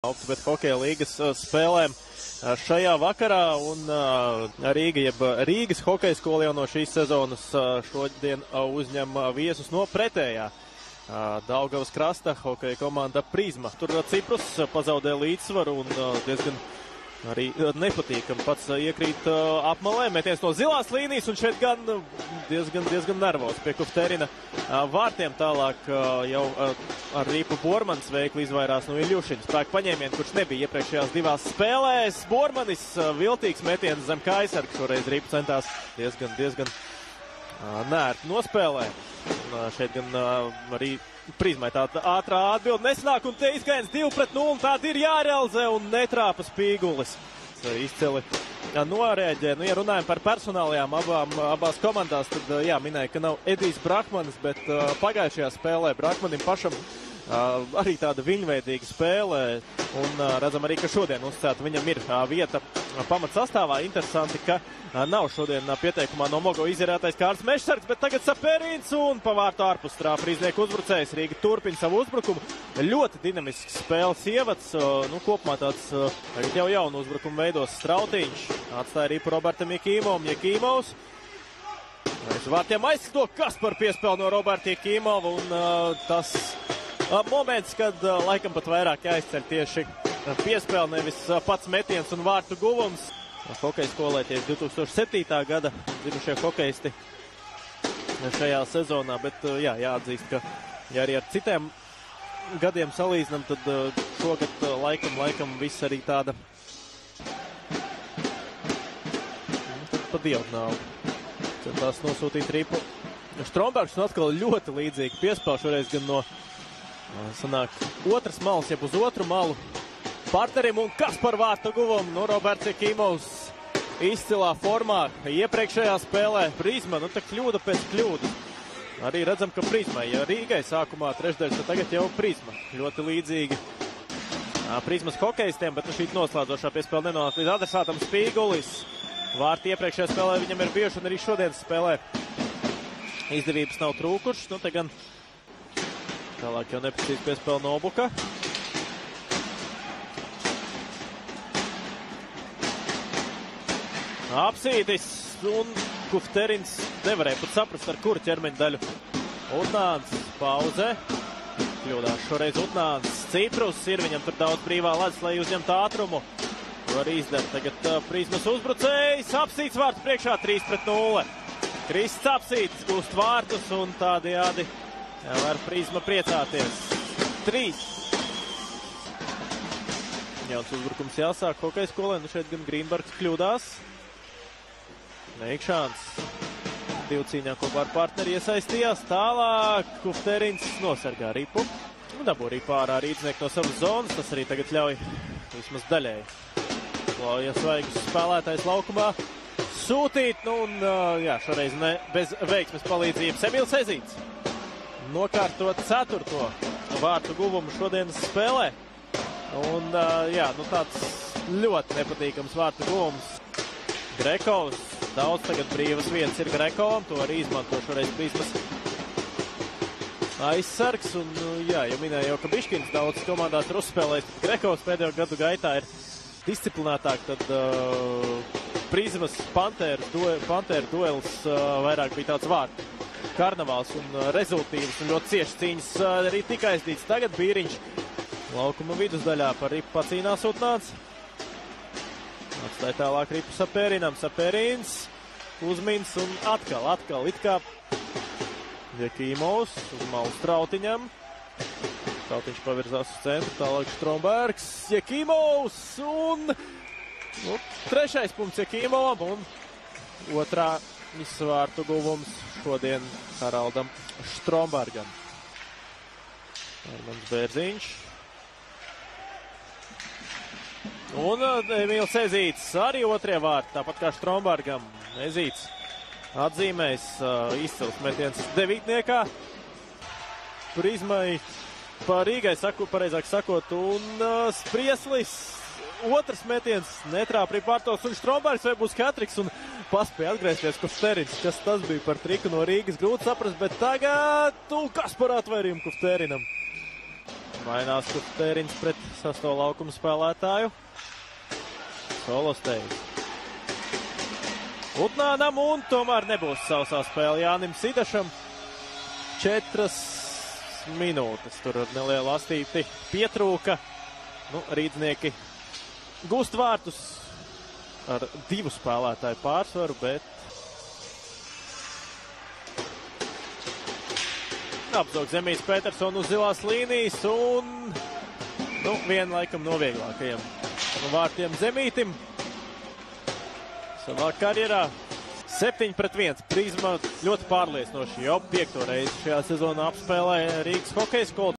Bet hokeja līgas spēlēm šajā vakarā un Rīga, jeb Rīgas hokeja skola jau no šīs sezonas šodien uzņem viesus no pretējā Daugavas krasta hokeja komanda Prizma. Tur Ciprus pazaudē līdzsvaru un diezgan arī nepatīkami pats iekrīt apmalē, meties no zilās līnijas un šeit gan diezgan nervos pie Kufterina vārtiem. Tālāk jau ar Rīpu Bormanis veikli izvairās no Iļušiņa spēku paņēmienu, kurš nebija iepriekšējās divās spēlēs. Bormanis viltīgs metiens zem kājsarga, šoreiz Rīpa centās diezgan nērti nospēlē. Šeit gan arī Prizmai tāda ātrā atbilde nesanāk, un te izgājiens 2-0, tāda ir jārealizē un netrāpa Spīgulis. Izcili norēģē. Ja runājam par personālajām abās komandās, tad minēja, ka nav Edijs Brakmanis, bet pagājušajā spēlē Brakmanim pašam arī tāda viņveidīga spēlē, un redzam arī, ka šodien uzcēta viņam ir vieta pamatsastāvā. Interesanti, ka nav šodien pieteikumā no Mogo izierētais Kārlis Mešsargs, bet tagad Saperīns un pa vārtu ārpus strāfa Rīznieku uzbrucējs. Rīga turpina savu uzbrukumu. Ļoti dinamisks spēles ievads. Kopumā tāds tagad jau jaunu uzbrukumu veidos Strautiņš. Atstāja arī par Robertam Jakīmovam. Jakīmovs. Aiz vārtiem aizskato Kaspar piespēl no Roberta Jakīmova, un tas moments, kad laikam pat vairāk jāizceļ tieši piespēle, nevis pats metiens un vārtu guvums. Hokeja skolē tieši 2007. gada zinušie hokeisti šajā sezonā, bet jāatzīst, ka ja arī ar citiem gadiem salīdzinām, tad šogad laikam viss arī tāda pa diagonāli. Centās nosūtīt Rīpu Strombergs, un atkal ļoti līdzīgi piespēle, šoreiz gan no sanāk otras malas, jeb uz otru malu partnerim, un kas par vārtu guvumu? Roberts Jakīmovs izcilā formā iepriekšējā spēlē. Prizma, tā kļūda pēc kļūdas. Arī redzam, ka Prizmai, ja Rīgai sākumā trešdaļas, tad tagad jau Prizma. Ļoti līdzīgi Prizmas hokeistiem, bet šī noslēdzošā piespēle nenonāk līdz adresātam. Spīgulis. Vārti iepriekšējā spēlē viņam ir bijuši, un arī šodienas spēlē izdevības nav trūkušas. Te gan tālāk jau neprecīzi piespēle no Obuka. Apsītis, un Kufterins nevarēja pat saprast, ar kuru ķermeņa daļu. Utnāns pauzē. Kļūdās šoreiz Utnāns. Ciprus ir, viņam tur daudz brīvā ledus, lai uzņemtu ātrumu. To arī izdara. Tagad Prizmas uzbrucējs. Apsīts vārtus priekšā 3-0. Krists Apsītis gūst vārtus, un tādējādi var Prizma priecāties. 3. Jauns uzbrukums jāsāk hokeja skolē. Šeit gan Grīnbergs kļūdās. Neikšāns divu cīņā kopā ar partneri iesaistījās. Tālāk Kufterins nosargā Ripu. Dabū Ripu ārā Rīdznieku no savas zonas. Tas arī tagad ļauj vismaz daļēji. Ja svaigs spēlētājs laukumā sūtīt. Šoreiz ne bez veiksmes palīdzības. Emīls Ezīts nokārtot 4. vārtu guvumu šodienas spēlē. Un tāds ļoti nepatīkams vārtu guvums. Grekovs. Daudz tagad brīvas vietas ir Grekovam. To arī izmanto šoreiz Prizmas aizsargs. Un, jau minēju, ka Biškins daudz komandās ir uzspēlējis. Grekovs pēdējo gadu gaitā ir disciplinētāk. Tad Prizmas Pantēru duels vairāk bija tāds vārtu karnavāls un rezultīvs un ļoti cieši cīņas arī tika aizdīts. Tagad Bīriņš laukuma vidusdaļā par Ripu pacīnās Utnāns. Atstāja tālāk Ripu Saperinam. Saperīns uzmins un atkal it kā Jakīmovs uz malu Strautiņam. Strautiņš pavirzās uz centru, tālāk Strombergs. Jakīmovs un 3. punkts Jakīmovam un 2. vārtu guvums šodien Haraldam Strombergam. Armands Bērziņš. Un Emīls Ezīts arī 2. vārti, tāpat kā Strombergam. Ezīts atzīmējis izcils metiens devītniekā. Prizmai pa Rīgai, pareizāk sakot, un Sprieslis. 2. metiens netrāpa Ripārtos un Strombergs vai būs hatriks un paspēja atgriezties Kufterins. Kas tas bija par triku no Rīgas, grūti saprast, bet tagad kas par atvairījumu Kufterinam. Mainās Kutēriņš pret sasto laukumu spēlētāju. Solostejs. Utnānam un tomēr nebūs sausā spēle Jānim Sidašam. 4 minūtes tur ar nelielu astīti pietrūka. Rīdznieki gūst vārtus ar 2 spēlētāju pārsvaru, bet apzog Zemīts Petersons uz zilās līnijas un viena laikam no vieglākajiem vārtiem Zemītim savā karjerā. 7-1. Prizma ļoti pārliecinoši jau 5. reizi šajā sezonā apspēlē Rīgas hokeja skolu.